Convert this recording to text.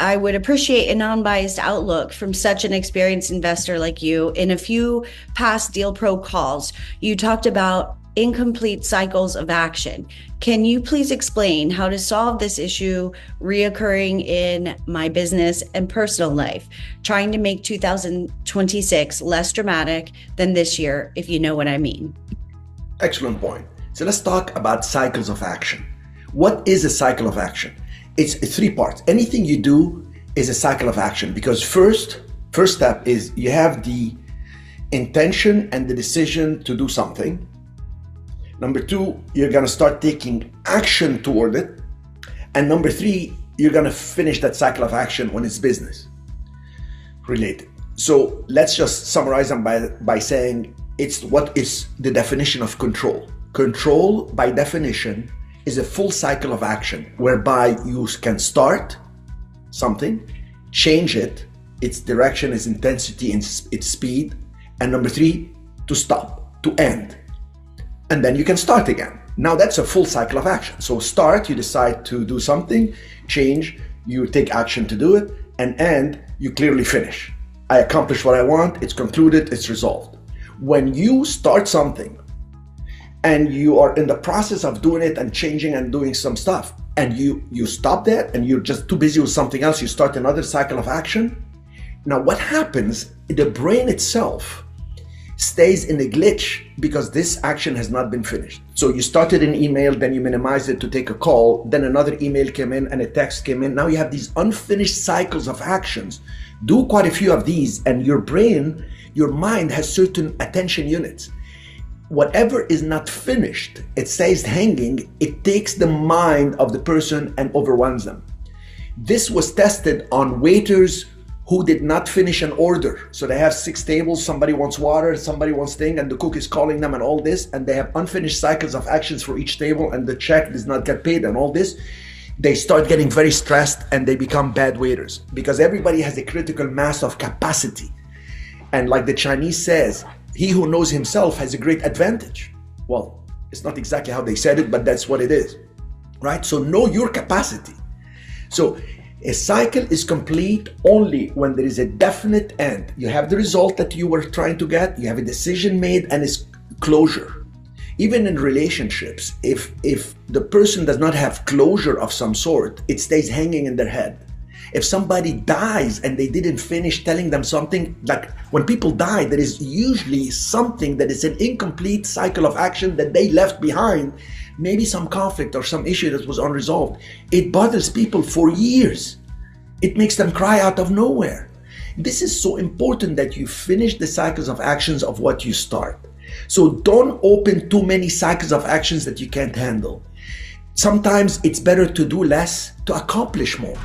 I would appreciate a non-biased outlook from such an experienced investor like you. In a few past Deal Pro calls, you talked about incomplete cycles of action. Can you please explain how to solve this issue reoccurring in my business and personal life, trying to make 2026 less dramatic than this year, if you know what I mean? Excellent point. So let's talk about cycles of action. What is a cycle of action? It's three parts. Anything you do is a cycle of action because first step is you have the intention and the decision to do something. Number two, you're going to start taking action toward it. And number three, you're going to finish that cycle of action when it's business related. So let's just summarize them by saying it's what is the definition of control. Control, by definition, is a full cycle of action whereby you can start something, change it, its direction, its intensity, its speed, and number three, to stop, to end. And then you can start again. Now that's a full cycle of action. So start, you decide to do something, change, you take action to do it, and end, you clearly finish. I accomplished what I want, it's concluded, it's resolved. When you start something and you are in the process of doing it and changing and doing some stuff, and you stop that and you're just too busy with something else, you start another cycle of action. Now what happens, the brain itself stays in a glitch because this action has not been finished. So you started an email, then you minimized it to take a call, then another email came in and a text came in. Now you have these unfinished cycles of actions. Do quite a few of these and your brain, your mind has certain attention units. Whatever is not finished, it stays hanging, it takes the mind of the person and overwhelms them. This was tested on waiters who did not finish an order. So they have 6 tables, somebody wants water, somebody wants thing, and the cook is calling them and all this, and they have unfinished cycles of actions for each table, and the check does not get paid and all this. They start getting very stressed and they become bad waiters because everybody has a critical mass of capacity. And like the Chinese says, he who knows himself has a great advantage. Well, it's not exactly how they said it, but that's what it is, right? So know your capacity. So a cycle is complete only when there is a definite end. You have the result that you were trying to get, you have a decision made, and it's closure. Even in relationships, if the person does not have closure of some sort, it stays hanging in their head. If somebody dies and they didn't finish telling them something, like when people die, there is usually something that is an incomplete cycle of action that they left behind, maybe some conflict or some issue that was unresolved. It bothers people for years. It makes them cry out of nowhere. This is so important that you finish the cycles of actions of what you start. So don't open too many cycles of actions that you can't handle. Sometimes it's better to do less to accomplish more.